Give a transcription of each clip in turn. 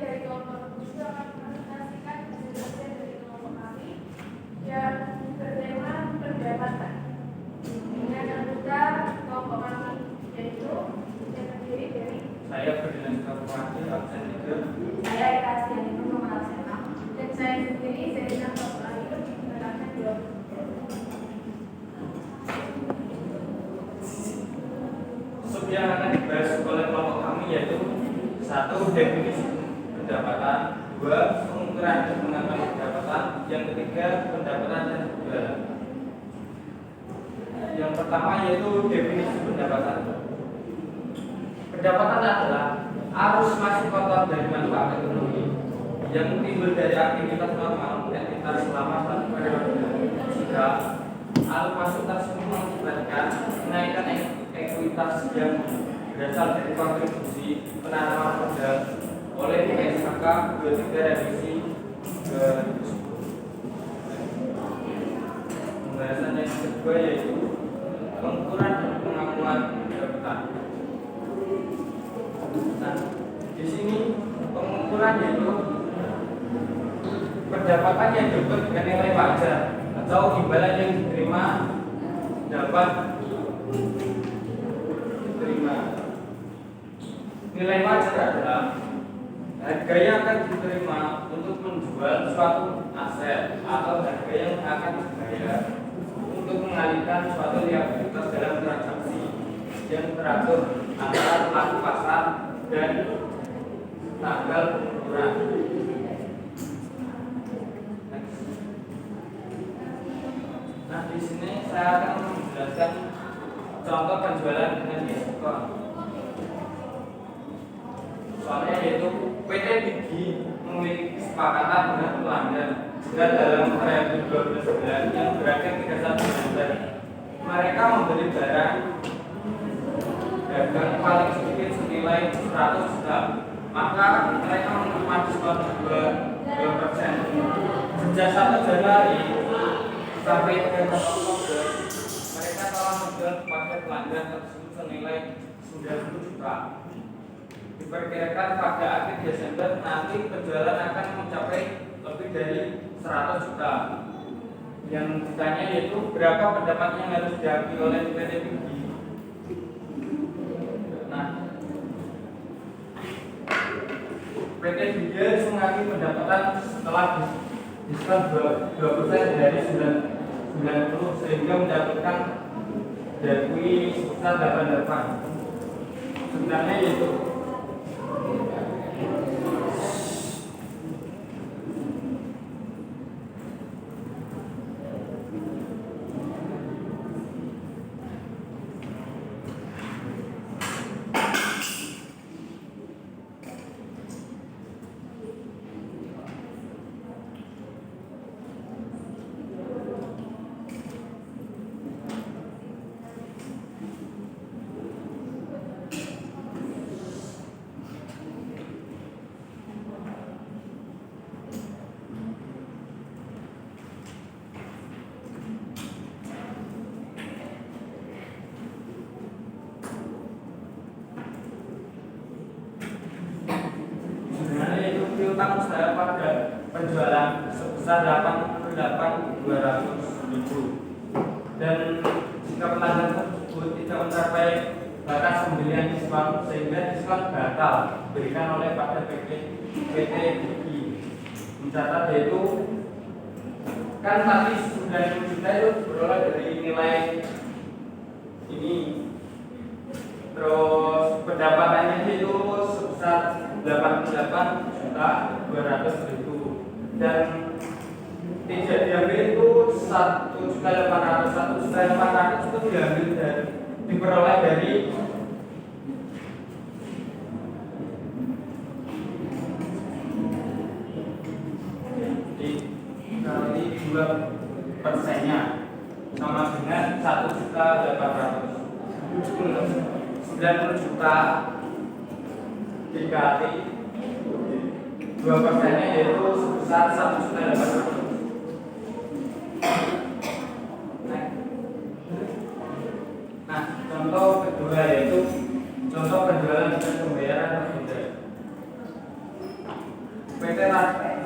dari kelompok tersebut akan presentasikan hasil-hasil dari kelompok kami yang bertema pendapatan dengan anggota kelompok kami, yaitu yang terdiri dari saya Ferdinand Kapuati, absen 3. saya Eka Astianito, nomor absen 6, dan saya sendiri Zerina Kapuati, nomor absen 2. Sub yang akan dibahas oleh kelompok kami yaitu 1. Definisi pendapatan, 2. Pengukuran dan pengakuan pendapatan, yang ketiga pendapatan dan jualan. Yang pertama yaitu definisi pendapatan. Pendapatan adalah arus masuk kotor dari manfaat ekonomi yang timbul dari aktivitas normal entitas selama satu periode. Jika arus masuk tersebut mengakibatkan kenaikan ekuitas yang berasal dari kontribusi penanaman modal oleh PSKK 23 revisi 2010. Pembahasan yang kedua yaitu pengukuran dan pengakuan pendapatan. Nah, di sini pengukuran yaitu pendapatan yang diukur dengan nilai wajar atau imbalan yang diterima dapat diterima. Nilai wajar adalah harga yang akan diterima untuk menjual suatu aset atau harga yang akan dibayar untuk mengalihkan suatu liabilitas dalam transaksi yang teratur antara pelaku pasar dan tanggal pengukuran. Nah, di sini saya akan menjelaskan contoh penjualan dengan diskon. Soalnya yaitu PT Gigi memiliki kesepakatan dengan pelanggan jika dalam periode 12 bulan yang berakhir 31 Desember mereka membeli barang dagang paling sedikit senilai 100 juta, maka mereka menerima diskon 2%. Sejak 1 Januari sampai 3 Oktober mereka telah menjual kepada pelanggan tersebut senilai 90 juta. Diperkirakan pada akhir Desember nanti penjualan akan mencapai lebih dari 100 juta. Yang ditanya yaitu berapa pendapatan yang harus diakui oleh PT Gigi. Nah, PT Gigi harus mengakui pendapatan setelah diskon 2% dari 90 sehingga mendapatkan diakui sebesar 88. Sebenarnya yaitu piutang usaha pada penjualan sebesar 88.200.000 dan jika pelanggan tersebut tidak mencapai batas pembelian diskon sehingga diskon batal diberikan oleh pada PT Gigi. Mencatat yaitu kan tadi 90 juta itu beroleh dari nilai ini, terus pendapatannya itu sebesar 88.200.000 dan tidak diambil itu 1.800.000 itu diambil dari diperoleh dari dikali 2%-nya sama dengan 1.800.000. 90 juta dikali 2%-nya yaitu sebesar 1.800.000. Nah, contoh kedua yaitu contoh penjualan dengan pembayaran berbeda.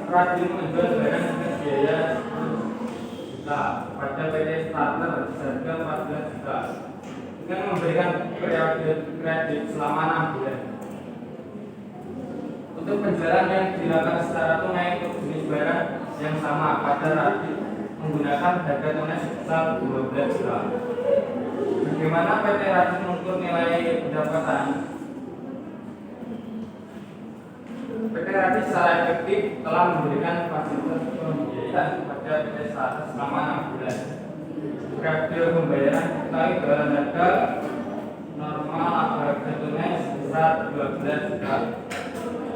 Radin menjual barang dengan biaya 10 juta pada PT Starter seharga 14 juta dengan memberikan periode kredit selama 6 bulan. Untuk penjualan yang dilakukan secara tunai untuk jenis barang yang sama pada Radin menggunakan harga tunai sebesar 12 juta. Bagaimana PT Radin mengukur nilai pendapatan? PT Radin secara efektif telah memberikan fasilitas pembiayaan kepada PT Starter selama 6 bulan. Periode pembayaran diketahui dalam harga normal atau harga tunai sebesar 12 juta.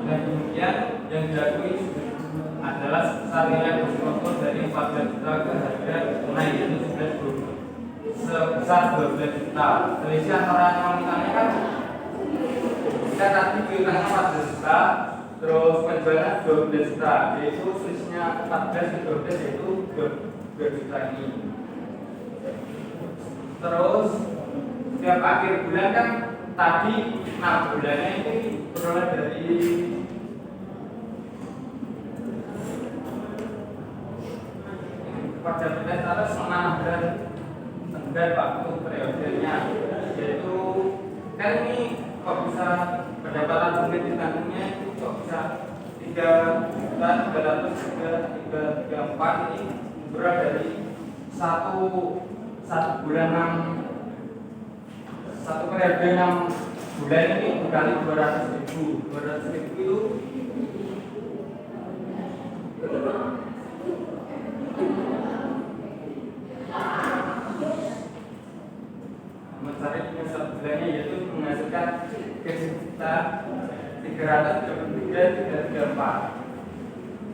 Dan kemudian yang diakui adalah sebesar nilai bersyukur dari 14 juta ke harga tunai yaitu sebesar 12 juta. Selisih antara nominalnya kan kita tadi piutangnya 14 juta, terus penjualan 12 juta, yaitu selisihnya 14 ke 12 yaitu 2 juta ini. Terus setiap akhir bulan kan tadi 6 bulannya ini beroleh dari pada PT Starter selama 6 bulan tenggat waktu periodenya, yaitu kan ini kok bisa pendapatan unit ditanggungnya itu kok bisa 3.334 ini berat dari satu bulan 6 satu periode 6 bulan ini dikali 200.000 itu mencari satu bulannya yaitu menghasilkan kita 333,334.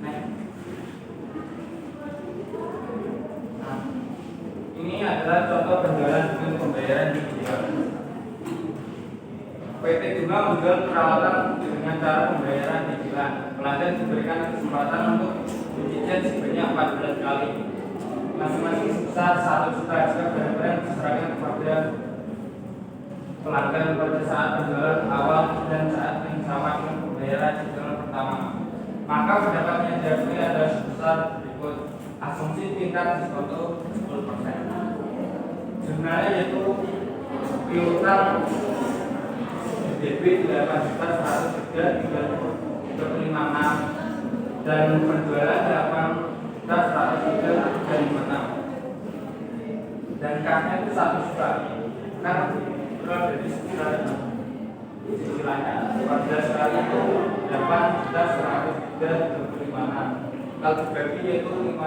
Nah, ini adalah contoh penjualan dengan pembayaran digital. PT juga menjual peralatan dengan cara pembayaran digital. Pelanggan diberikan kesempatan untuk mencicil sebanyak 14 kali, masing-masing sebesar 1 juta jika barang-barang diserahkan kepada pelanggan pada saat penjualan awal dan saat yang sama dengan pembayaran cicilan pertama. Maka pendapat yang diakui adalah sebesar berikut. Asumsi tingkat diskoto 10%. Jumlahnya yaitu piutang debit 8.103.356 dan penjualan 8.103.356 dan kasnya itu 1 juta. Kan dari sekitar cicilannya 14 kali itu 8.103.356. Kalau dibagi yaitu 546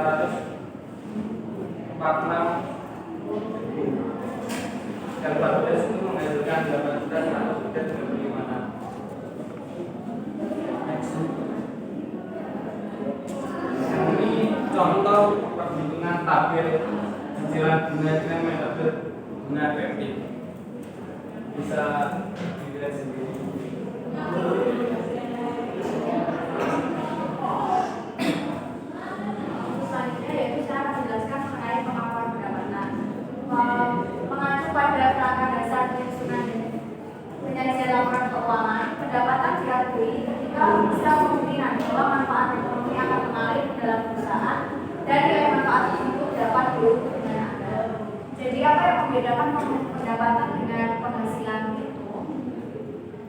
dan 14 itu menghasilkan 8.103.356. Ini contoh perhitungan tabel cicilan bunga dengan metode bunga efektif. Bisa dilihat sendiri. Selanjutnya yaitu saya menjelaskan mengenai pengakuan pendapatan. Mengacu pada kerangka dasar penyusunan penyajian laporan keuangan, pendapatan diakui ketika bisa kemungkinan bahwa manfaat ekonomi akan mengalir ke dalam perusahaan dan nilai manfaat tersebut dapat diukur dengan ada. Jadi apa yang membedakan pendapatan dengan penghasilan itu?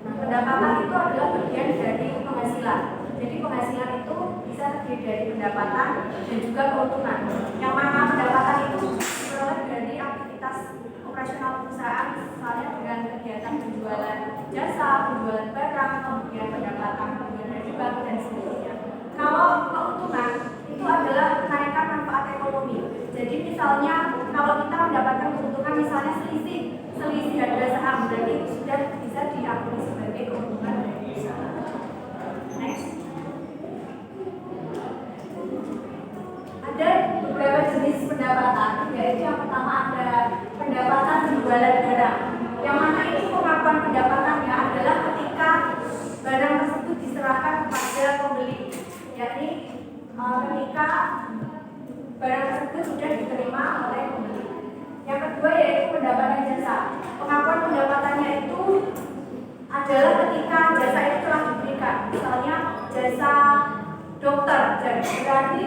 Nah, pendapatan itu adalah bagian dari penghasilan. Jadi penghasilan itu bisa terdiri dari pendapatan dan juga keuntungan. Yang mana pendapatan itu diperoleh dari aktivitas operasional perusahaan, misalnya dengan kegiatan penjualan jasa, penjualan barang, kemudian pendapatan dari bank dan sebagainya. Kalau keuntungan itu adalah kenaikan manfaat ekonomi. Jadi misalnya kalau kita mendapatkan keuntungan misalnya selisih harga saham, berarti itu sudah bisa diakui sebagai keuntungan dari perusahaan. Next. Ada beberapa jenis pendapatan, yaitu yang pertama ada pendapatan penjualan barang. Yang mana ini pengakuan pendapatannya adalah ketika barang tersebut diserahkan kepada pembeli, yakni ketika barang tersebut sudah diterima oleh pembeli. Yang kedua yaitu pendapatan jasa. Pengakuan pendapatannya itu adalah ketika jasa itu telah diberikan, misalnya jasa dokter. Jadi berarti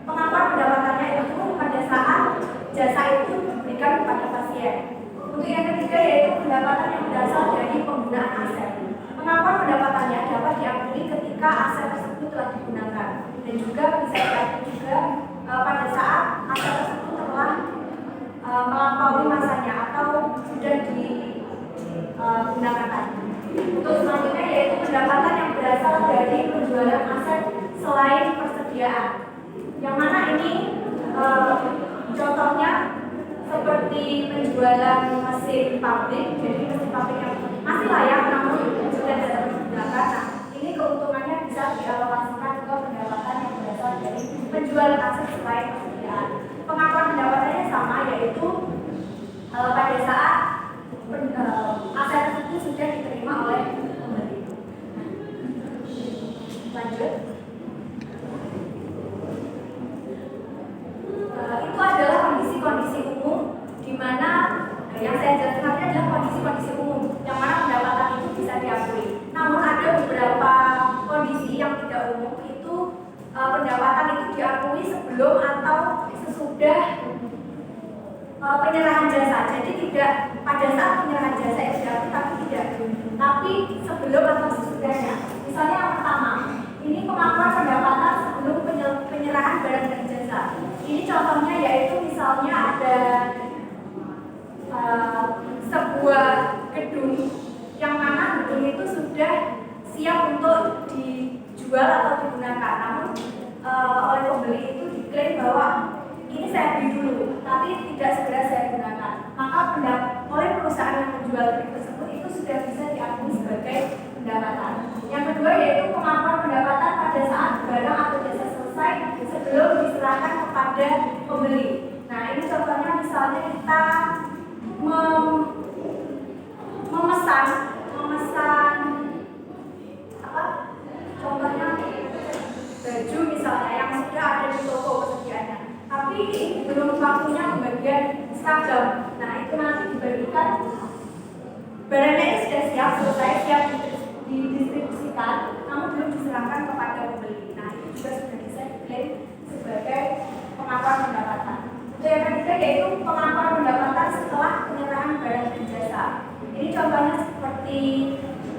pengakuan pendapatannya itu pada saat jasa itu diberikan kepada pasien. Untuk yang ketiga yaitu pendapatan yang berasal dari penggunaan aset. Pengakuan pendapatannya dapat diakui ketika aset tersebut telah digunakan dan juga bisa diakui juga pada saat aset tersebut telah melampaui masanya atau sudah digunakan lagi. Untuk selanjutnya yaitu pendapatan yang berasal dari penjualan aset selain persediaan. Yang mana ini contohnya seperti penjualan mesin pabrik, jadi mesin pabrik yang masih layak namun sudah tidak digunakan. Nah, ini keuntungannya bisa dialokasikan ke pendapatan yang berasal dari penjualan aset selain persediaan. Pengakuan pendapatannya sama, yaitu pada saat aset tersebut sudah diterima oleh pembeli. Lanjut. Itu adalah kondisi-kondisi umum di mana yang saya jelaskan adalah kondisi-kondisi umum yang mana pendapatan itu bisa diakui. Namun ada beberapa kondisi yang tidak umum, itu pendapatan itu diakui sebelum atau sesudah penyerahan jasa. Jadi tidak pada saat penyerahan jasa itu diakui, tapi sebelum atau sesudahnya. Misalnya yang pertama, ini pengakuan pendapatan sebelum penyerahan barang dan jasa. Ini contohnya yaitu misalnya ada sebuah gedung yang mana gedung itu sudah siap untuk dijual atau digunakan, namun oleh pembeli itu diklaim bahwa ini saya beli dulu, tapi tidak segera saya gunakan. Maka oleh perusahaan yang menjual gedung tersebut itu sudah bisa diakui sebagai pendapatan. Yang kedua yaitu pengakuan pendapatan pada saat barang atau jasa selesai sebelum diserahkan kepada pembeli. Nah, ini contohnya misalnya kita memesan apa? Contohnya baju misalnya yang sudah ada di toko persediaannya, tapi belum waktunya pembagian seragam. Nah, itu nanti dibagikan barangnya itu sudah siap selesai, siap didistribusikan, namun belum diserahkan kepada pembeli. Nah, itu juga sudah bisa diklaim sebagai pengakuan pendapatan. Untuk yang ketiga yaitu pengakuan pendapatan setelah penyerahan barang dan jasa. Ini contohnya seperti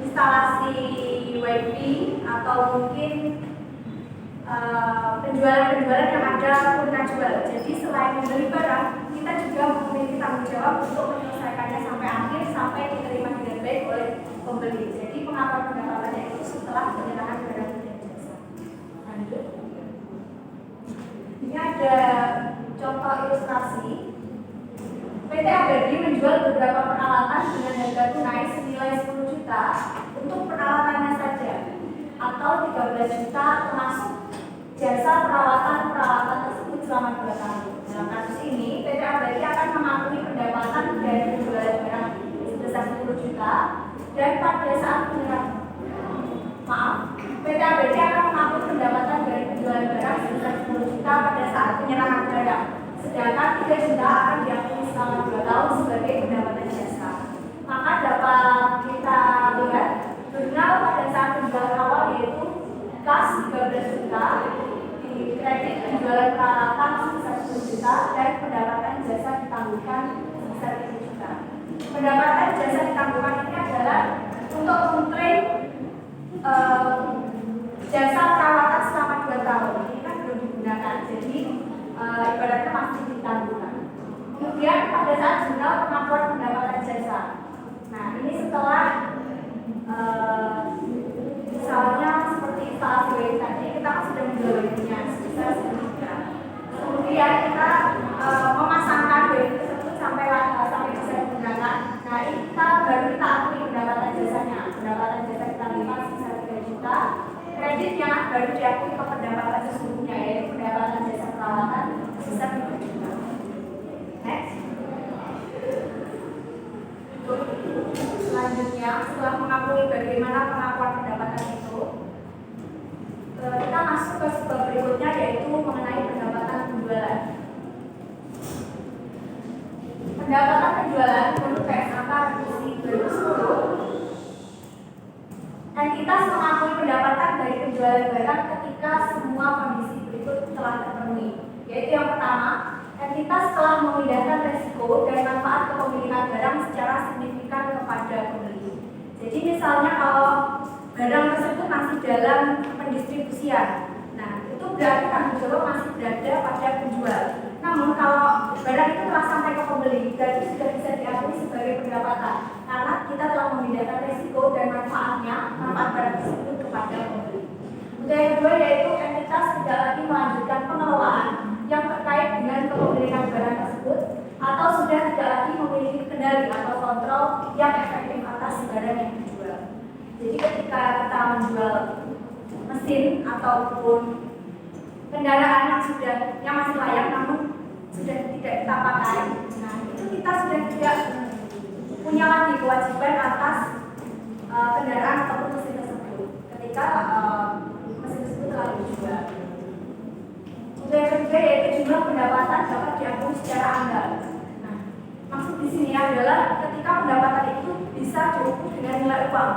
instalasi WiFi atau mungkin penjualan-penjualan yang ada purna jual. Jadi selain membeli barang, kita juga memiliki tanggung jawab untuk menyelesaikannya sampai akhir, sampai diterima dengan baik oleh pembeli. Jadi pengakuan pendapatannya itu setelah penyerahan barang dan jasa. Lanjut. Ini ada contoh ilustrasi. PT Abadi menjual beberapa peralatan dengan harga tunai senilai 10 juta untuk peralatannya saja, atau 13 juta termasuk jasa perawatan tersebut selama 2 tahun. Dalam kasus ini, PT Abadi akan mengakui pendapatan dari penjualan barang sebesar 10 juta dan pada saat PT Abadi akan mengakui pendapatan dari penjualan barang sebesar 10 juta pada saat penyerahan barang. Sedangkan 3 juta akan diakui selama 2 tahun sebagai pendapatan jasa. Maka dapat kita lihat jurnal pada saat penjualan awal yaitu kas 13 juta, di kredit penjualan peralatan sebesar 10 juta dan pendapatan jasa ditangguhkan sebesar 3 juta. Pendapatan jasa ditangguhkan ini adalah untuk mengklaim jasa perawatan selama 2 tahun. Ini kan belum digunakan, jadi ibaratnya masih ditangguhkan. Kemudian pada saat jurnal pengakuan pendapatan jasa. Nah, ini setelah misalnya seperti instalasi WiFi tadi, kita kan sudah menjual WiFi-nya sebesar 10 juta. Kemudian kita memasangkan WiFi tersebut sampai bisa digunakan. Nah, ini kita akui pendapatan jasanya. Pendapatan jasa kita terima sebesar 3 juta. Kreditnya baru diakui ke pendapatan sesungguhnya, yaitu pendapatan jasa perawatan sebesar 3 juta. Next. Selanjutnya, setelah mengakui bagaimana pengakuan pendapatan itu, kita masuk ke step berikutnya yaitu mengenai pendapatan penjualan. Pendapatan penjualan menurut PSAK revisi 2010 Entitas mengakui pendapatan dari penjualan barang ketika semua kondisi berikut telah terpenuhi, yaitu yang pertama, entitas telah memindahkan risiko dan manfaat kepemilikan barang secara signifikan kepada pembeli. Jadi misalnya kalau barang tersebut masih dalam pendistribusian, nah itu berarti tanggung jawab masih berada pada penjual. Namun kalau barang itu telah sampai ke pembeli, berarti sudah bisa diakui sebagai pendapatan karena kita telah memindahkan risiko dan manfaat barang tersebut kepada pembeli. Untuk yang kedua yaitu entitas tidak lagi melanjutkan pengelolaan yang terkait dengan kepemilikan barang tersebut atau sudah tidak lagi memiliki kendali atau kontrol yang efektif atas barang yang dijual. Jadi ketika kita menjual mesin ataupun kendaraan yang masih layak namun sudah tidak kita pakai, nah itu kita sudah tidak punya lagi kewajiban atas kendaraan ataupun mesin tersebut ketika mesin tersebut telah dijual. Untuk yang ketiga yaitu jumlah pendapatan dapat diakui secara anggal. Nah, maksud di sini adalah ketika pendapatan itu bisa diukur dengan nilai uang.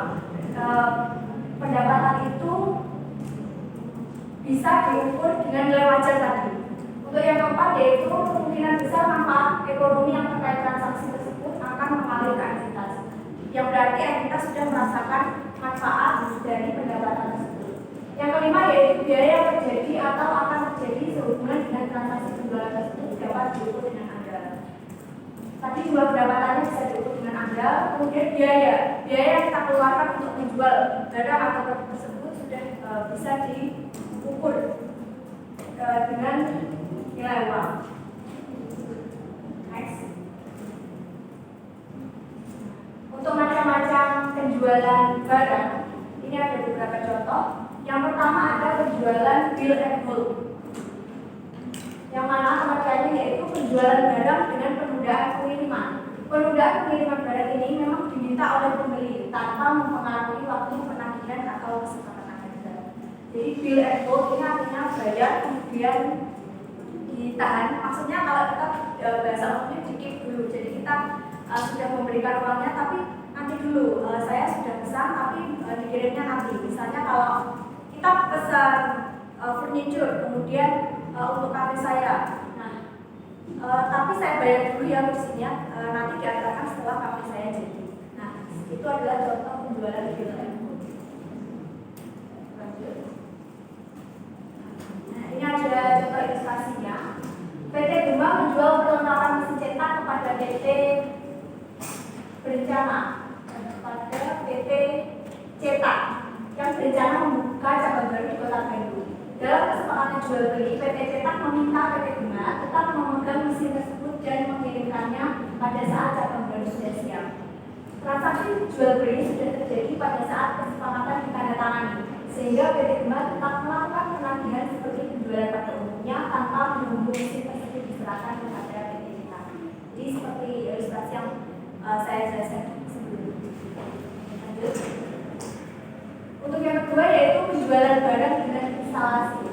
Pendapatan itu bisa diukur dengan nilai wajar tadi. Untuk yang keempat yaitu kemungkinan besar manfaat ekonomi yang terkait transaksi tersebut akan mengalir ke entitas. Yang berarti entitas sudah merasakan manfaat dari pendapatan tersebut. Yang kelima yaitu biaya yang terjadi atau akan terjadi sehubungan dengan transaksi penjualan tersebut dapat diukur dengan anggal. Tadi dua pendapatannya bisa diukur dengan anggal. Kemudian biaya yang kita keluarkan untuk menjual barang atau produk tersebut sudah bisa diukur dengan nilai uang. Next. Untuk macam-macam penjualan barang, ini ada beberapa contoh. Yang pertama ada penjualan bill and hold, yang mana pengertiannya yaitu penjualan barang dengan penundaan pengiriman. Penundaan pengiriman barang ini memang diminta oleh pembeli tanpa mempengaruhi waktu penagihan atau kesepakatan harga. Jadi bill and hold ini artinya bayar kemudian ditahan. Maksudnya kalau kita bahasa umumnya dikip dulu. Jadi kita sudah memberikan uangnya tapi nanti dulu saya sudah pesan tapi dikirimnya nanti. Misalnya kalau kita pesan furniture kemudian untuk kafe saya, tapi saya bayar dulu ya kursinya, nanti diantarkan setelah kafe saya jadi. Nah itu adalah contoh penjualan bill and hold. Lanjut. Nah ini ada contoh ilustrasinya. PT Gema menjual perlengkapan mesin cetak kepada PT Berencana kepada PT Cetak yang berencana membuka cabang baru di Kota Bandung. Dalam kesepakatan jual beli, PT Cetak meminta PT Gema tetap memegang mesin tersebut dan mengirimkannya pada saat cabang baru sudah siap. Transaksi jual beli sudah terjadi pada saat kesepakatan ditandatangani, sehingga PT Gema tetap melakukan penagihan seperti penjualan pada umumnya tanpa menunggu mesin tersebut diserahkan kepada PT Cetak. Jadi seperti ilustrasi yang saya jelaskan sebelumnya. Lanjut. Untuk yang kedua yaitu penjualan barang dengan instalasi.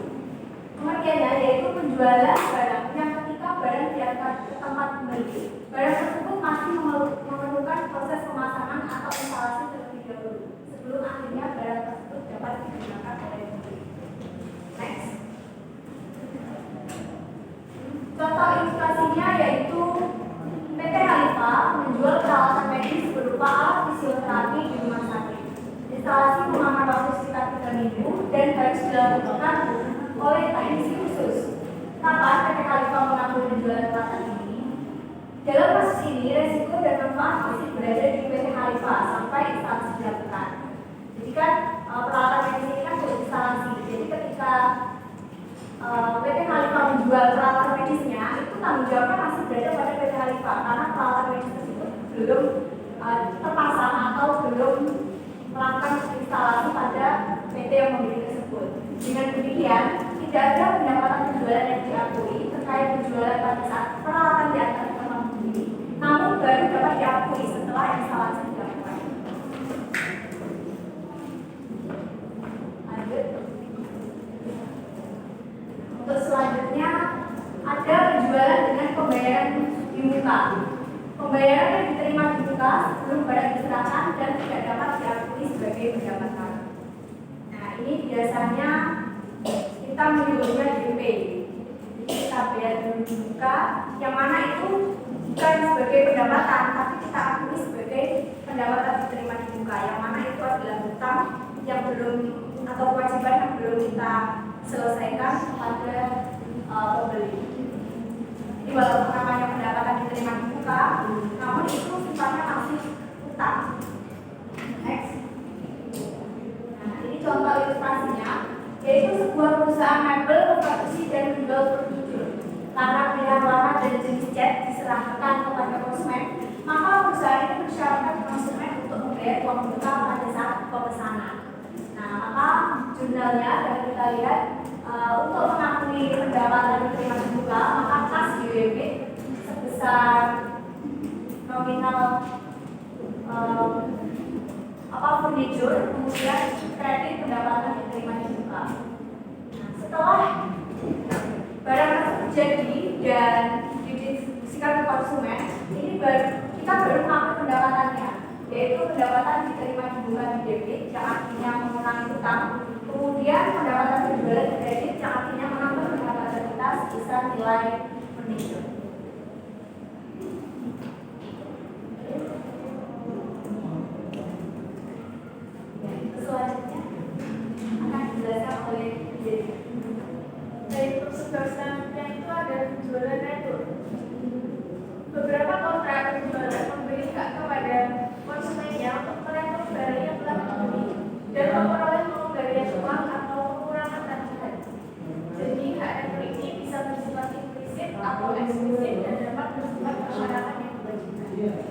Pengertiannya yaitu penjualan barang yang ketika barang diantar ke tempat pembeli, barang tersebut masih memerlukan proses pemasangan atau instalasi terlebih dahulu sebelum akhirnya barang tersebut dapat digunakan oleh pembeli. Next. Contoh ilustrasinya yaitu PT Halifa menjual peralatan medis berupa alat fisioterapi di rumah sakit. Instalasi memakan waktu sekitar 3 minggu dan harus dilakukan oleh teknisi khusus. Kapan PT Halifa mengambil penjualan peralatan ini? Dalam kasus ini, resiko dan manfaat masih berada di PT Halifa sampai instalasi dilakukan. Jadi kan peralatan medis ini kan berinstalasi. Jadi ketika PT Halifa menjual peralatan medisnya, itu tanggung jawabnya masih berada pada PT Halifa karena peralatan medis tersebut belum terpasang atau belum melakukan instalasi pada PT yang membeli tersebut. Dengan demikian, tidak ada pendapatan penjualan yang diakui terkait penjualan pada saat peralatan diantar ke tempat pembeli, namun baru dapat diakui setelah instalasi dilakukan. Lanjut. Untuk selanjutnya ada penjualan dengan pembayaran di muka. Pembayaran yang diterima di muka sebelum barang diserahkan dan tidak dapat diakui sebagai sebagai pendapatan. Nah, ini biasanya kita menyebutnya DP. Kita bayar dulu di muka, yang mana itu bukan sebagai pendapatan, tapi kita akui sebagai pendapatan diterima di muka, yang mana itu adalah hutang yang belum atau kewajiban yang belum kita selesaikan kepada pembeli. Jadi walaupun namanya pendapatan diterima di muka, namun itu sifatnya masih hutang. Next. Nah, ini contoh ilustrasinya, yaitu sebuah perusahaan mebel memproduksi dan menjual furnitur. Karena pilihan warna dan jenis cat diserahkan kepada konsumen, maka perusahaan itu mensyaratkan konsumen untuk membayar uang muka pada saat pemesanan. Nah, maka jurnalnya dan kita lihat untuk mengakui pendapatan diterima di muka, maka kas GWP sebesar nominal furnitur, kemudian kredit pendapatan diterima di muka. Nah, setelah barang tersebut jadi dan didistribusikan ke konsumen, ini kita baru mengambil pendapatannya, yaitu pendapatan diterima di muka di debit, yang artinya mengurangi hutang. Kemudian pendapatan penjualan di kredit, yang artinya menambah pendapatan kita sebesar nilai furnitur. Selanjutnya akan dijelaskan oleh Jerry. Dari prosedur selanjutnya itu ada penjualan retur. Beberapa kontrak penjualan memberi hak kepada konsumennya untuk meretur barang yang telah dibeli dan memperoleh pengembalian uang atau pengurangan tagihan. Jadi hak retur ini bisa bersifat implisit atau eksplisit dan dapat bersifat persyaratan yang berkewajiban.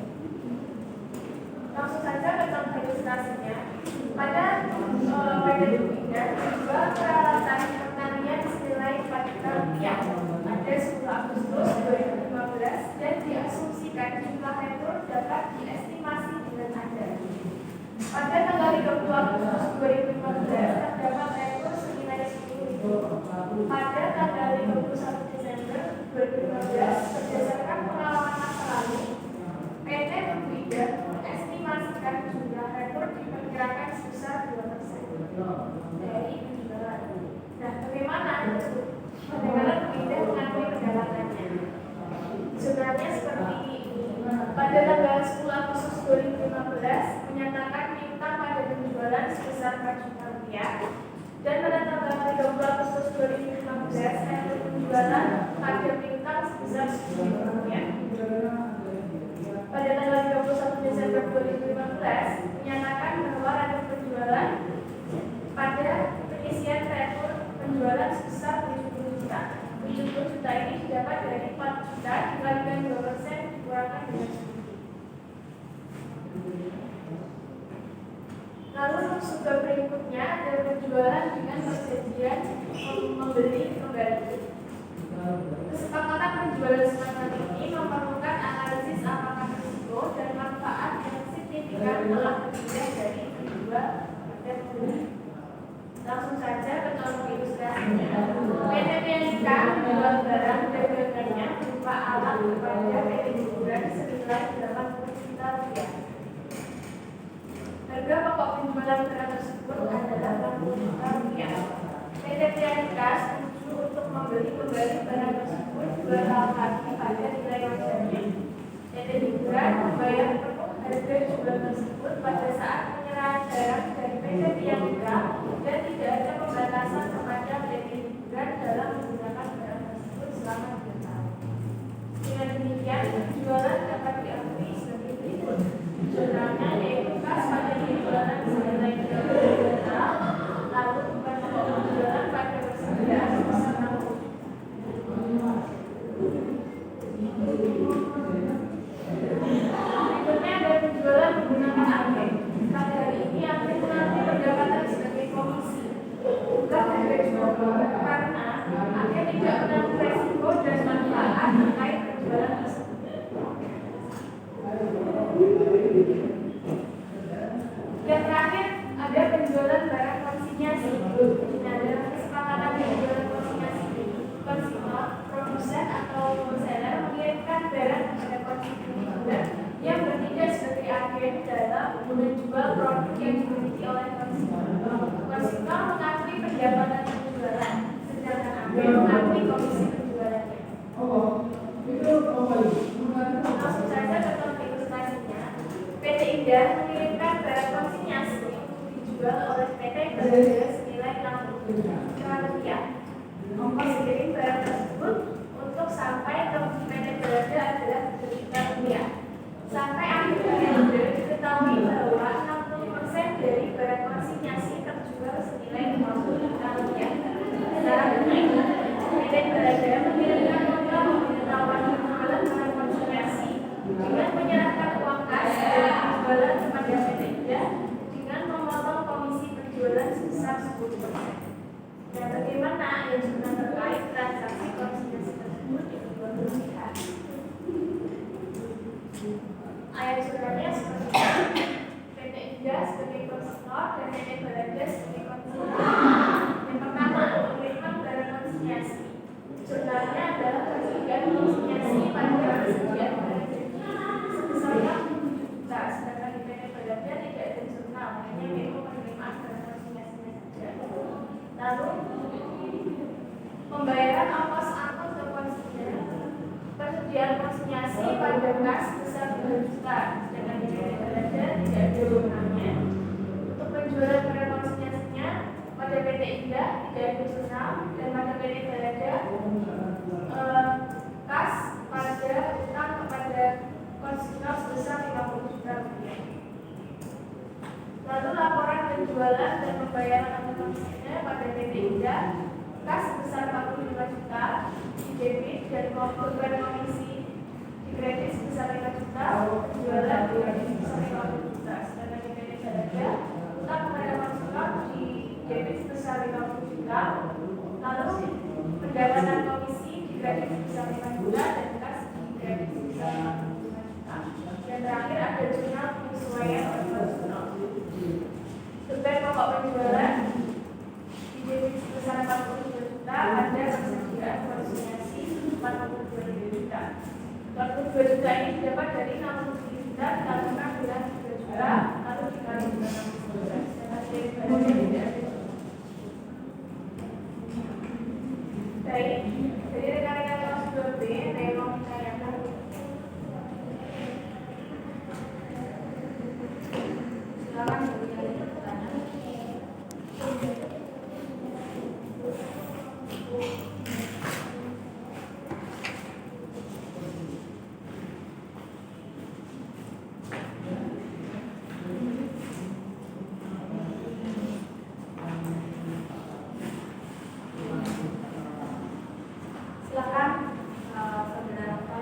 Langsung saja ke contoh ilustrasinya. Pada PT Bumingga dijual peralatan pertanian senilai 4 juta rupiah pada 10 Agustus 2015 dan diasumsikan jumlah retur dapat diestimasi dengan ada. Pada tanggal 30 Agustus 2015 terdapat retur senilai 10.000. Pada tanggal 31 Desember 2015 berdasarkan pengalaman masa lalu, PT Bumingga mengestimasikan jumlah retur diperkirakan sebesar 2% dari penjualan. Nah, bagaimana Bumingga mengakui pendapatannya? Sebenarnya seperti ini. Pada tanggal 10 Agustus 2015 menyatakan piutang pada penjualan sebesar 4 juta rupiah, dan pada tanggal 30 Agustus 2015 retur penjualan pada piutang sebesar 10 juta rupiah. Pada tanggal 31 Desember 2015 menyatakan bahwa retur penjualan pada pengisian retur penjualan sebesar 70 juta. 70 juta ini didapat dari 4 juta dikalikan 2% dikurangkan dengan 10. Lalu prosedur berikutnya ada penjualan dengan perjanjian membeli kembali. Kesepakatan penjualan semacam ini memerlukan analisis apakah risiko dan manfaat yang signifikan telah terhindar dari penjual dan pembeli. Langsung saja ke contoh ilustrasinya. PT Pianika menjual barang dagangannya berupa alat kepada PT Hiburan senilai 80 juta rupiah. Harga pokok penjualan barang tersebut adalah 80 juta rupiah. PT Pianika setuju untuk membeli kembali barang tersebut 2 tahun lagi pada nilai wajarnya. PT Hiburan membayar penuh harga jual tersebut pada saat penyerahan barang dari PT Pianika dan tidak ada pembatasan kepada PT Hiburan dalam menggunakan barang tersebut selama 2 tahun. Dengan demikian, penjualan dapat diakui sebagai berikut. Jurnalnya yaitu kas pada penjualan senilai 30 juta, lalu beban pokok penjualan pada persediaan sebesar 60. Berikutnya ada penjualan menggunakan agen. Pada hari ini agen menanti pendapatan sebagai komisi, bukan harga jual barang, karena agen tidak menanggung resiko dan manfaat terkait penjualan tersebut. Yang terakhir ada penjualan barang konsinyasi. Nah, dalam kesepakatan penjualan konsinyasi, konsumer, produsen atau wholesaler mengirimkan barang kepada konsumen yang bertindak sebagai agen dalam menjual produk yang dimiliki oleh konsumen. Konsumen mengakui pendapatan penjualan, sedangkan agen mengakui komisi penjualannya. Langsung saja ke topik ilustrasinya. PT Indah mengirimkan barang konsinyasi untuk dijual oleh PT Berada senilai 60 juta rupiah. Ongkos kirim barang tersebut untuk sampai ke PT Berada adalah 7 juta rupiah. Sampai akhir periode diketahui bahwa 60% dari barang konsinyasi terjual senilai 50 juta rupiah. Selanjutnya, PT Berada mengirimkan nota pemberitahuan penjualan barang konsinyasi dengan menyerahkan uang kas dari penjualan kepada PT Indah dengan memotong komisi penjualan sebesar 10%. Dan bagaimana ayat terkait transaksi konsinyasi tersebut yang kedua belah pihak? Ayat suratnya seperti ini. PT Indah sebagai konsinyor dan PT Berada sebagai konsinyor. Yang pertama, mengirimkan barang konsinyasi. Jurnalnya adalah persetujuan konsinyasi pada persediaan barang jadi sebesar 60 juta. Sedangkan di PT Berada tidak ada jurnal, hanya memo penerimaan barang konsinyasinya saja. Lalu pembayaran ongkos angkut ke konsumen, persediaan konsinyasi pada kas sebesar 2 juta, sedangkan di PT Berada tidak ada jurnalnya. Untuk penjualan barang konsinyasinya pada PT Indah tidak ada jurnal, dan pada PT Berada kas pada utang kepada konsumen sebesar 50 juta rupiah. Lalu laporan penjualan dan pembayaran angkut konsumennya pada PT Indah kas sebesar 45 juta di debit dan beban komisi di kredit sebesar 5 juta, penjualan di kredit sebesar 50 juta. Sedangkan di PT Berada utang kepada konsumen di debit sebesar 50 juta, lalu pendapatan komisi di kredit sebesar 5 juta dan kas di kredit sebesar 45 juta. Dan terakhir ada jurnal penyesuaian operasional. Beban pokok penjualan di debit sebesar 42 juta pada persediaan konsinyasi 42 juta. 42 juta ini didapat dari 60 juta ditambahkan dengan 3 juta lalu dikali dengan 60 juta. Sedangkan dari Berada tidak ada. Baik, jadi rekan-rekan kelas 2B ada yang mau ditanyakan? Silakan bagi yang bertanya. Silakan saudara Rafa.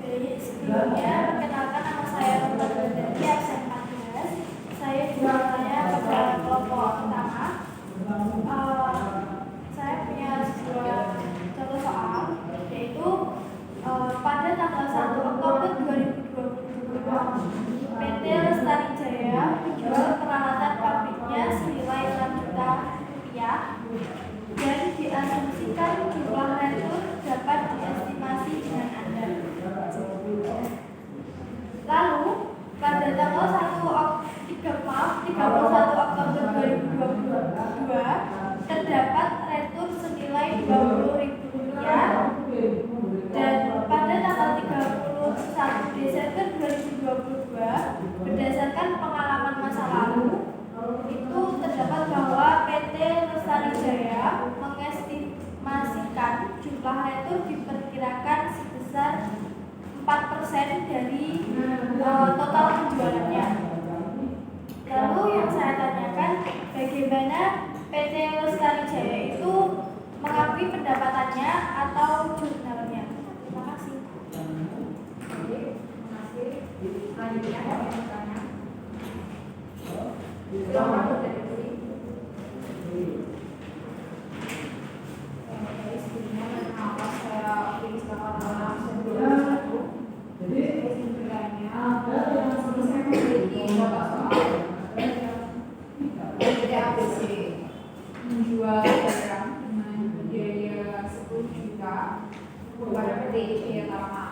Jadi sebelumnya perkenalkan nama saya Rafa dari absen 14. Saya jualannya pada kelompok pertama. Saya punya sebuah contoh soal, yaitu pada tanggal 1 Oktober 2022 PT Lestari Jaya menjual peralatan pabriknya senilai 6 juta rupiah dan diasumsikan jumlah retur dapat diestimasi dengan Anda. Lalu pada tanggal 31 Oktober 2022 terdapat retur senilai Rp20.000 dan pada tanggal 31 Desember 2022 berdasarkan pengalaman masa lalu itu terdapat bahwa PT Lestari Jaya mengestimasikan jumlah retur diperkirakan sebesar 4% dari total penjualannya. Lalu yang saya tanyakan, bagaimana PT Lestari Jaya itu mengakui pendapatannya atau jurnalnya? Terima kasih. Terima kasih. Selanjutnya ada yang bertanya. Silakan dari Budi. Sebelumnya kenapa saya pilih sekarang sebelum satu. Jadi sebenarnya saya memiliki beberapa soal. Jadi ABC menjual barang dengan biaya 10 juta kepada PT Jaya Tama.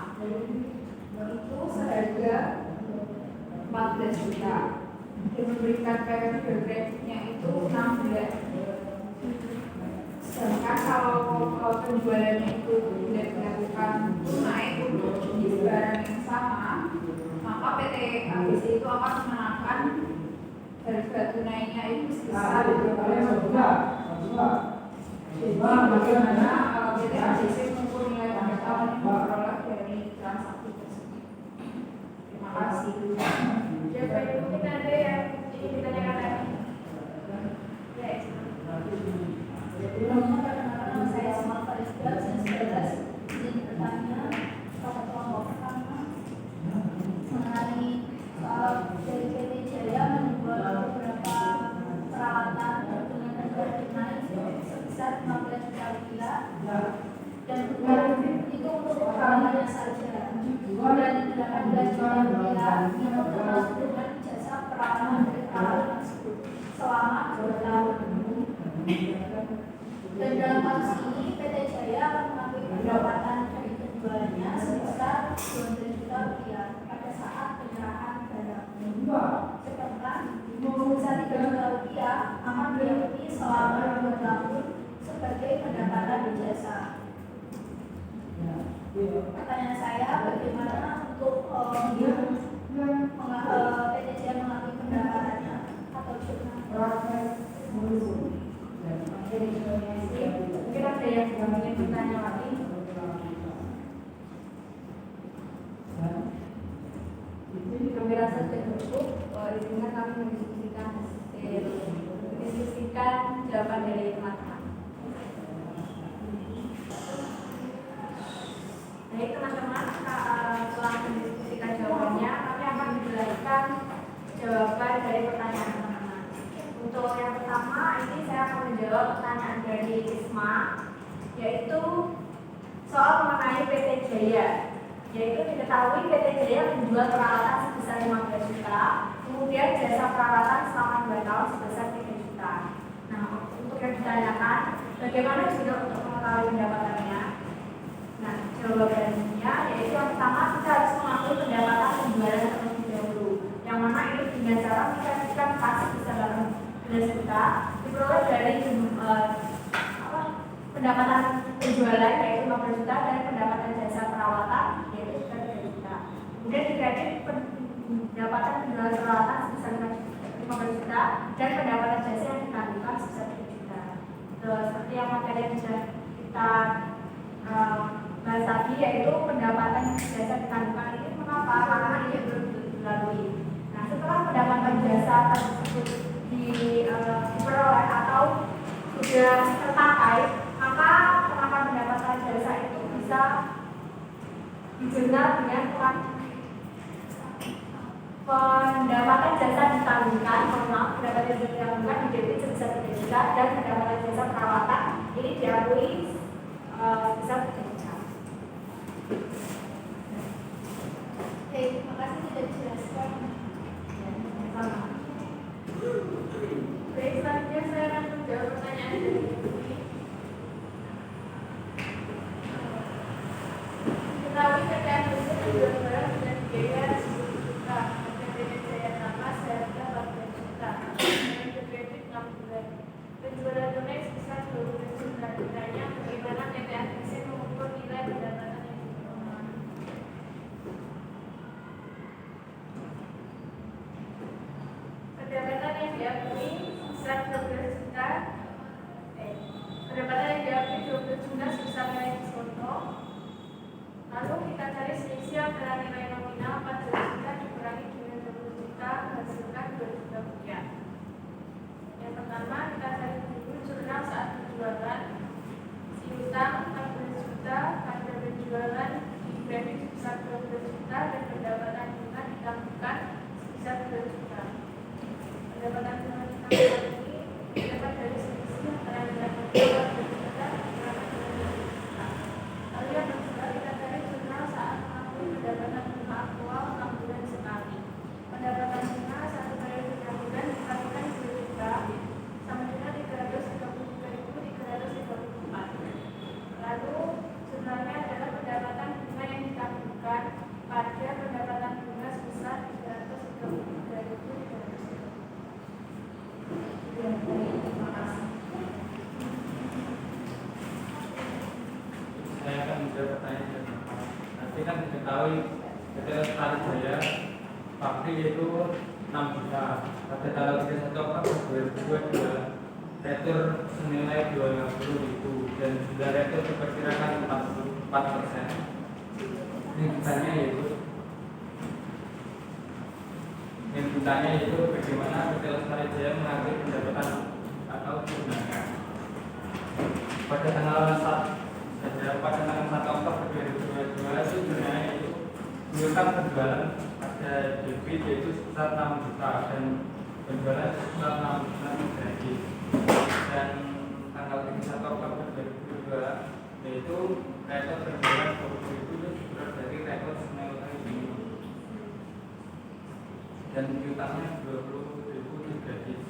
Itu seharga 14 juta. dan memberikan periode kreditnya itu 6 bulan. Sedangkan kalau penjualannya itu tidak dilakukan tunai untuk jenis barang yang sama, maka PT ABC itu akan mengenakan harga tunainya itu sebesar 12 juta. Jadi bagaimana PT ABC mengukur nilai pengetahuan yang diperoleh dari transaksi tersebut. Terima kasih. Siapa yang mungkin ada yang ingin ditanyakan lagi? Ya, Nama saya Semal Farisda, saya 11. Izin bertanya pada kelompok pertama mengenai soal dari PT Jaya menjual beberapa peralatan dengan harga tunai sebesar 15 juta rupiah dan itu untuk peralatannya saja dan 18 juta rupiah itu termasuk dengan jasa perawatan dari peralatan tersebut selama 2 tahun. Dan dalam kasus ini PT Jaya akan mengambil pendapatan dari penjualannya sebesar 12 juta rupiah pada saat penyerahan barang. Sedangkan sebesar 3 juta rupiah akan diikuti selama 2 tahun sebagai pendapatan jasa. Pertanyaan saya, bagaimana untuk PT Jaya mengambil pendapatannya atau jurnal? mungkin ada yang ingin bertanya lagi? Kami rasa sudah cukup. Izinkan kami mendiskusikan jawaban dari teman-teman. Baik teman-teman, setelah mendiskusikan jawabannya, kami akan menjelaskan jawaban dari pertanyaan teman-teman. Untuk yang pertama, ini saya akan menjawab pertanyaan dari Isma, yaitu soal mengenai PT Jaya. Yaitu diketahui PT Jaya menjual peralatan sebesar 15 juta, kemudian jasa peralatan selama 2 tahun sebesar 3 juta. Nah, untuk yang ditanyakan, bagaimana juga untuk mengetahui pendapatannya? Nah, jawabannya yaitu yang pertama, kita harus mengambil pendapatan penjualan terlebih dahulu, yang mana ini dengan cara kita kasih sebesar 18 juta diperoleh dari pendapatan penjualan yaitu 15 juta dan pendapatan jasa perawatan yaitu sekitar 3 juta. Kemudian dikredit pendapatan penjualan peralatan sebesar 15 juta dan pendapatan jasa yang ditanggungan sebesar 3 juta. Seperti yang materi yang sudah kita bahas tadi, yaitu pendapatan jasa ditanggungan ini mengapa? Karena ini belum dilalui. Nah, setelah pendapatan jasa tersebut diperoleh atau sudah terpakai, maka penerapan pendapatan jasa itu bisa dijurnal dengan pendapatan jasa ditanggungan, pendapatan jasa ditanggungan didebit sebesar 3 juta dan pendapatan jasa perawatan ini diakui sebesar 3 juta. Oke, terima kasih sudah dijelaskan. Sama. Baik, selanjutnya saya akan menjawab pertanyaan dari Ibu. Ketahui PT ABC menjual barang dengan biaya 10 juta, PT Jaya Tama seharga 14 juta, dengan kredit 6 bulan. Penjualan tunai sebesar 12 juta. Ditanya bagaimana PT ABC mengukur nilai pendapatan yang diperoleh. Pendapatan yang diakui sebesar 12 juta Jadi kan diketahui PT Sriwijaya pabrik itu 6 juta. Pada tanggal 31 Oktober 2022 retur senilai 20.000 dan jumlah retur diperkirakan 44%. Intinya yaitu bagaimana PT Sriwijaya mengambil pendapatan atau keuntungan. Pada tanggal 1 Oktober 2022 itu sebenarnya itu menunjukkan penjualan pada debit yaitu sebesar 6 juta dan penjualan sebesar 6 juta kredit. Dan tanggal 31 Oktober 2022 yaitu rekor penjualan 20.000 itu berat dari rekor senilai ini dan piutangnya 20.000 di kredit.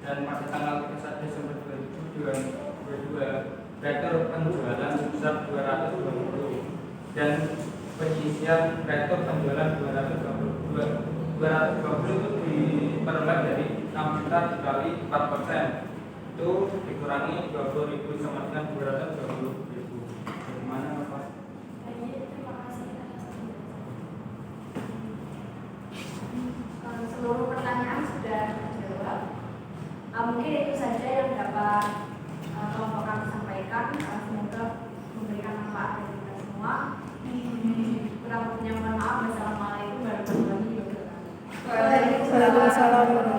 Dan pada tanggal 31 Desember 2022 rekor penjualan sebesar 220 dan penyisian rekor penjualan 220 itu diperoleh dari 6 juta dikali 4%, itu dikurangi 20.000 sama dengan 220.000. Bagaimana Pak? Terima kasih. Seluruh pertanyaan sudah terjawab. Mungkin itu saja yang dapat kelompok kami sampaikan. Semoga memberikan manfaat bagi kita semua. Kurang lebihnya mohon maaf. Wassalamualaikum warahmatullahi wabarakatuh. Waalaikumsalam.